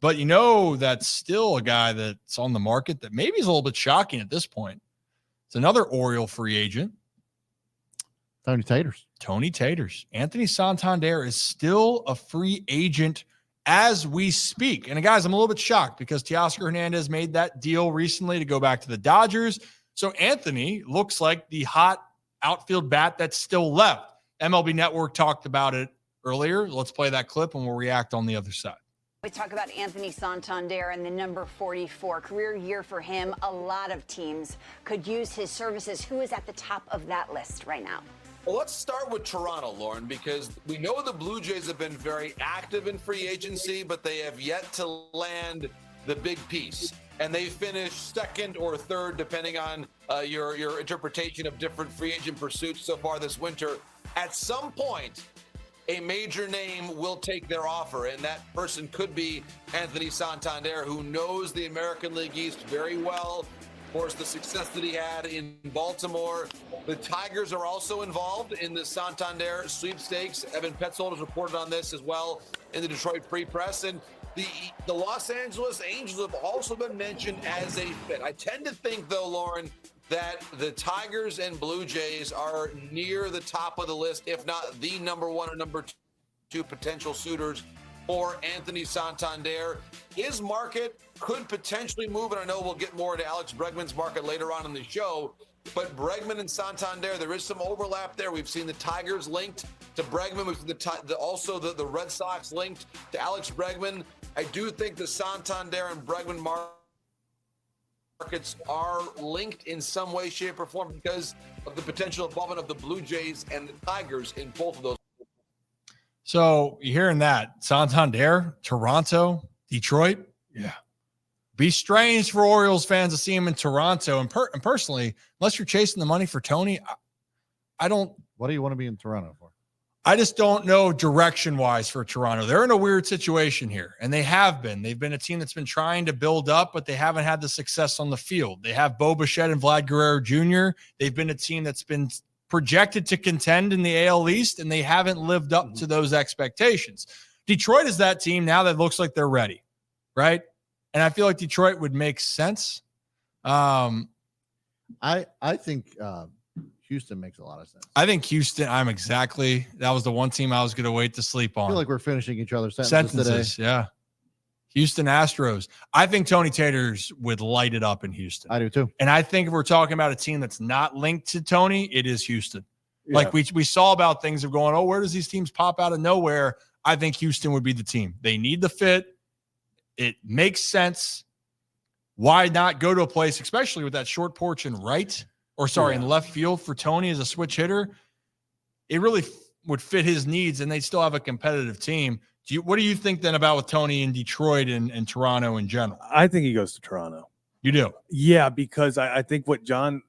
But you know, that's still a guy that's on the market that maybe is a little bit shocking at this point. It's another Oriole free agent. Tony Taters. Anthony Santander is still a free agent as we speak. And guys, I'm a little bit shocked because Teoscar Hernandez made that deal recently to go back to the Dodgers. So Anthony looks like the hot outfield bat that's still left. MLB Network talked about it earlier. Let's play that clip and we'll react on the other side. We talk about Anthony Santander and the number 44 career year for him. A lot of teams could use his services. Who is at the top of that list right now? Well, let's start with Toronto, Lauren, because we know the Blue Jays have been very active in free agency, but they have yet to land the big piece. And they finished second or third, depending on your interpretation of different free agent pursuits so far this winter. At some point, a major name will take their offer, and that person could be Anthony Santander, who knows the American League East very well. Of course, the success that he had in Baltimore. The Tigers are also involved in the Santander sweepstakes. Evan Petzold has reported on this as well in the Detroit Free Press. And the Los Angeles Angels have also been mentioned as a fit. I tend to think, though, Lauren, that the Tigers and Blue Jays are near the top of the list, if not the number one or number two potential suitors for Anthony Santander. His market could potentially move, and I know we'll get more into Alex Bregman's market later on in the show, but Bregman and Santander, there is some overlap there. We've seen the Tigers linked to Bregman. We've seen also the Red Sox linked to Alex Bregman. I do think the Santander and Bregman markets are linked in some way, shape, or form because of the potential involvement of the Blue Jays and the Tigers in both of those. So you're hearing that. Santander, Toronto, Detroit. Yeah. Be strange for Orioles fans to see him in Toronto. And personally, unless you're chasing the money for Tony, I don't. What do you want to be in Toronto for? I just don't know direction-wise for Toronto. They're in a weird situation here, and they have been. They've been a team that's been trying to build up, but they haven't had the success on the field. They have Bo Bichette and Vlad Guerrero Jr. They've been a team that's been projected to contend in the AL East, and they haven't lived up to those expectations. Detroit is that team now that looks like they're ready, right? And I feel like Detroit would make sense. I think Houston makes a lot of sense. I think Houston, that was the one team I was going to wait to sleep on. I feel like we're finishing each other's sentences today. Yeah. Houston Astros. I think Tony Taters would light it up in Houston. I do too. And I think if we're talking about a team that's not linked to Tony, it is Houston. Yeah. Like we saw about things of going, where does these teams pop out of nowhere? I think Houston would be the team. They need the fit. It makes sense. Why not go to a place, especially with that short porch in in left field for Tony as a switch hitter? It really would fit his needs, and they still have a competitive team. What do you think then about with Tony in Detroit and Toronto in general? I think he goes to Toronto. You do? Yeah, because I think what John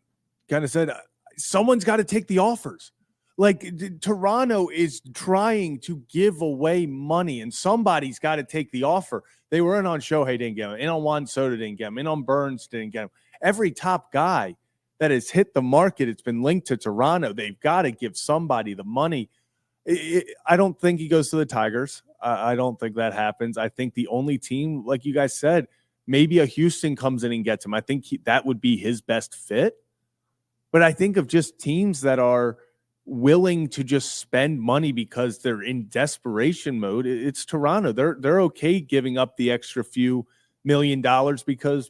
kind of said, someone's got to take the offers. Like Toronto is trying to give away money, and somebody's got to take the offer. They were in on Shohei, didn't get him. In on Juan Soto, didn't get him. In on Burns, didn't get him. Every top guy that has hit the market, it's been linked to Toronto. They've got to give somebody the money. I don't think he goes to the Tigers. I don't think that happens. I think the only team, like you guys said, maybe a Houston comes in and gets him. I think that would be his best fit. But I think of just teams that are willing to just spend money because they're in desperation mode. It's Toronto. They're okay giving up the extra few $1 million because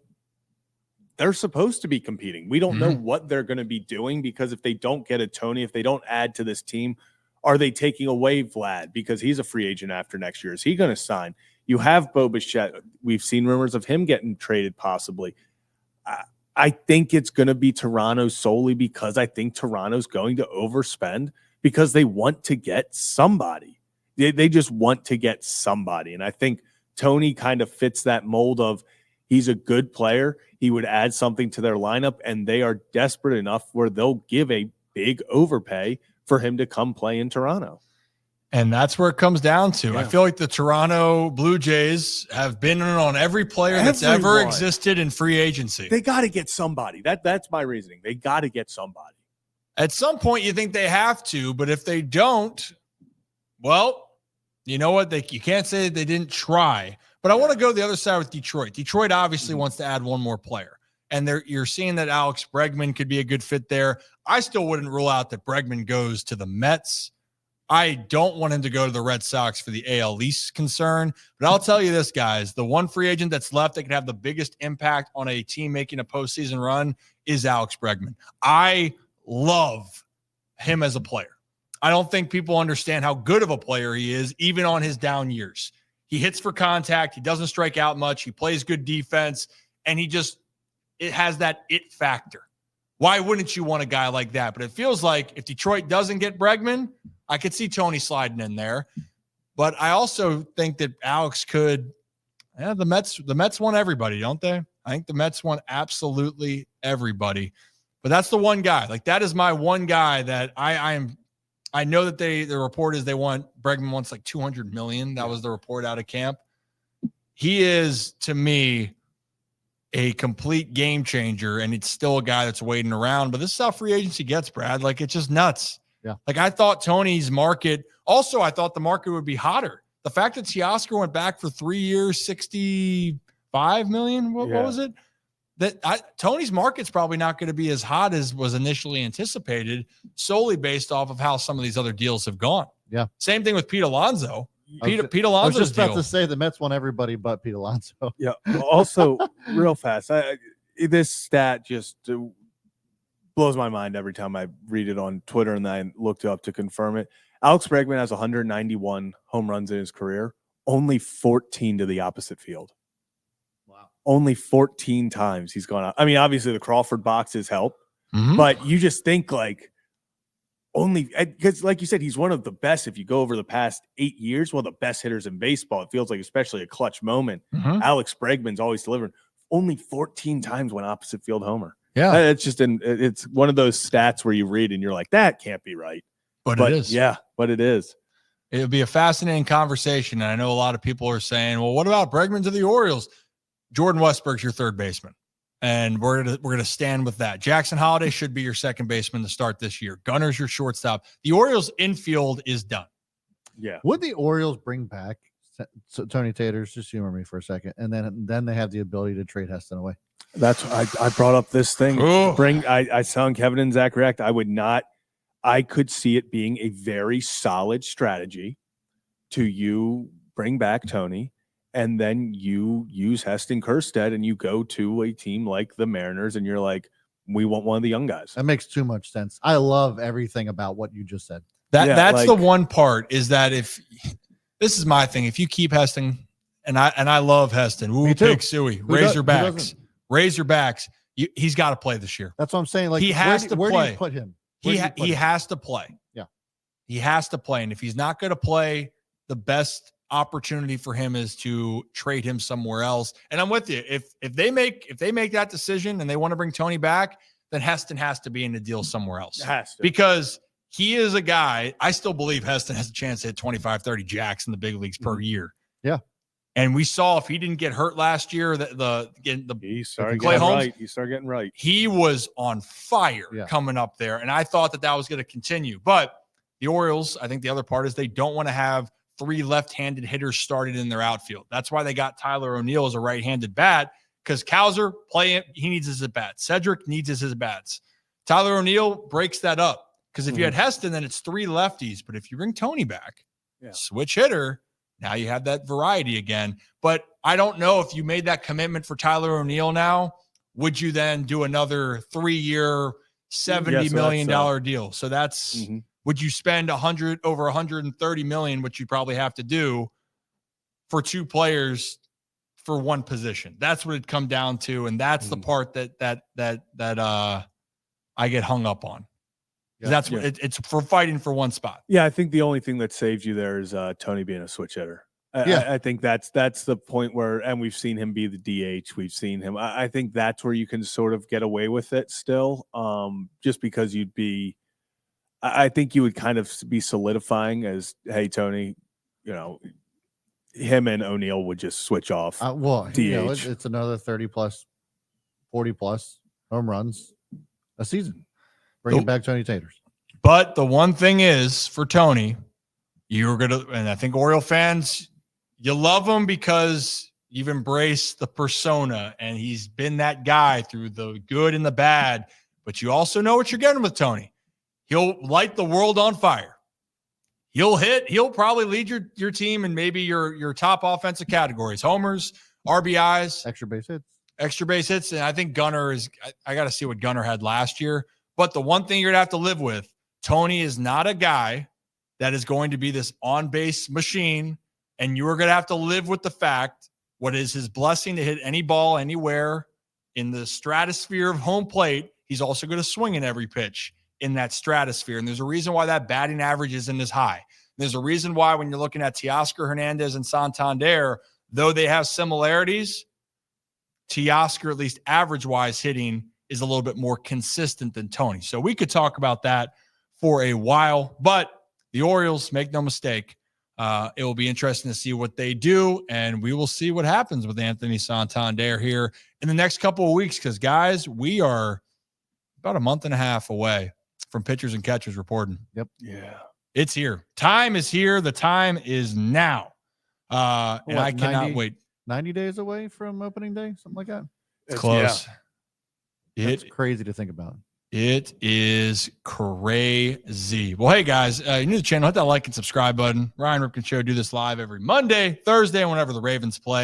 they're supposed to be competing. We don't know what they're going to be doing because if they don't get a Tony, if they don't add to this team, are they taking away Vlad because he's a free agent after next year? Is he going to sign? You have Bo Bichette. We've seen rumors of him getting traded possibly. I think it's going to be Toronto solely because I think Toronto's going to overspend because they want to get somebody. They just want to get somebody. And I think Tony kind of fits that mold of he's a good player. He would add something to their lineup, and they are desperate enough where they'll give a big overpay for him to come play in Toronto. And that's where it comes down to. Yeah. I feel like the Toronto Blue Jays have been on every player that's ever existed in free agency. They got to get somebody. That's my reasoning. They got to get somebody. At some point, you think they have to, but if they don't, well, you know what? You can't say that they didn't try. But I want to go the other side with Detroit. Detroit obviously wants to add one more player. And you're seeing that Alex Bregman could be a good fit there. I still wouldn't rule out that Bregman goes to the Mets. I don't want him to go to the Red Sox for the AL East concern. But I'll tell you this, guys, the one free agent that's left that could have the biggest impact on a team making a postseason run is Alex Bregman. I love him as a player. I don't think people understand how good of a player he is, even on his down years. He hits for contact. He doesn't strike out much. He plays good defense. And it has that it factor. Why wouldn't you want a guy like that? But it feels like if Detroit doesn't get Bregman, I could see Tony sliding in there. But I also think that Alex could. Yeah, the Mets want everybody, don't they? I think the Mets want absolutely everybody. But that's the one guy. Like, that is my one guy that I know that the report is Bregman wants like $200 million. That was the report out of camp. He is, to me, a complete game changer, and it's still a guy that's waiting around. But this is how free agency gets, Brad. Like, it's just nuts. Yeah. Like, I thought Tony's market. Also, I thought the market would be hotter. The fact that Teoscar went back for 3 years, $65 million. What was it? Tony's market's probably not going to be as hot as was initially anticipated, solely based off of how some of these other deals have gone. Yeah. Same thing with Pete Alonso. Pete I was Alonso's just about deal. to say the Mets want everybody but Pete Alonso. Yeah. Also, real fast, this stat just blows my mind every time I read it on Twitter, and then I looked it up to confirm it. Alex Bregman has 191 home runs in his career, only 14 to the opposite field. Wow. Only 14 times he's gone out. I mean, obviously the Crawford boxes help, but you just think like only because, like you said, he's one of the best. If you go over the past 8 years, one of the best hitters in baseball. It feels like, especially a clutch moment. Alex Bregman's always delivering. Only 14 times went opposite field homer. Yeah. It's one of those stats where you read and you're like, that can't be right. But it is. Yeah, but it is. It would be a fascinating conversation. And I know a lot of people are saying, well, what about Bregman to the Orioles? Jordan Westburg's your third baseman. And we're gonna stand with that. Jackson Holliday should be your second baseman to start this year. Gunner's your shortstop. The Orioles infield is done. Yeah. Would the Orioles bring back Tony Taters? Just humor me for a second. And then they have the ability to trade Heston away. That's I brought up this thing. I sound Kevin and Zach correct. I could see it being a very solid strategy to bring back Tony, and then you use Heston Kjerstad, and you go to a team like the Mariners, and you're like, we want one of the young guys. That makes too much sense. I love everything about what you just said. That's the one part, is that if this is my thing, if you keep Heston, and I love Heston, Pig Suey, Razorbacks, he's got to play this year. That's what I'm saying. Like, he has to play. Where do you put him? He has to play. Yeah. He has to play. And if he's not going to play, the best opportunity for him is to trade him somewhere else. And I'm with you. If they make that decision and they want to bring Tony back, then Heston has to be in the deal somewhere else. It has to. Because he is a guy, I still believe Heston has a chance to hit 25, 30 jacks in the big leagues per year. Yeah. And we saw, if he didn't get hurt last year, he started getting right. He was on fire coming up there. And I thought that was going to continue. But the Orioles, I think the other part is they don't want to have 3 left-handed hitters started in their outfield. That's why they got Tyler O'Neill as a right-handed bat, because Kowser, he needs his at-bats. Cedric needs his at-bats. Tyler O'Neill breaks that up, because if you had Heston, then it's 3 lefties. But if you bring Tony back, switch hitter, now you have that variety again. But I don't know if you made that commitment for Tyler O'Neill now, would you then do another 3-year, $70 million deal? So that's would you spend over $130 million, which you probably have to do for 2 players for 1 position? That's what it come down to, and that's the part that I get hung up on. That's what it's for, fighting for 1 spot. Yeah, I think the only thing that saved you there is Tony being a switch hitter. I think that's the point where, and we've seen him be the DH. We've seen him. I think that's where you can sort of get away with it still, just because I think you would kind of be solidifying as, hey, Tony, him and O'Neill would just switch off. DH. It's another 30+, 40+ home runs a season. Bringing back Tony Taters. But the one thing is, for Tony, and I think Oriole fans, you love him because You've embraced the persona, and he's been that guy through the good and the bad. But you also know what you're getting with Tony. He'll light the world on fire. He'll hit. He'll probably lead your team in maybe your top offensive categories: homers, RBIs, extra base hits. And I think Gunnar is. I got to see what Gunnar had last year. But the one thing you're gonna have to live with: Tony is not a guy that is going to be this on-base machine, and you are going to have to live with the fact what is his blessing to hit any ball anywhere in the stratosphere of home plate. He's also going to swing in every pitch in that stratosphere, and there's a reason why that batting average isn't as high. There's a reason why when you're looking at Teoscar Hernandez and Santander, though they have similarities, Teoscar, at least average-wise hitting, is a little bit more consistent than Tony. So we could talk about that for a while, but the Orioles, make no mistake, it will be interesting to see what they do, and we will see what happens with Anthony Santander here in the next couple of weeks because, guys, we are about a month and a half away from pitchers and catchers reporting. Yep. Yeah. It's here. Time is here. The time is now. And I cannot wait. 90 days away from opening day, something like that. It's close. Yeah. It's crazy to think about. It is crazy. Well, hey, guys, you new to the channel, hit that like and subscribe button. Ryan Ripken Show, do this live every Monday, Thursday, whenever the Ravens play.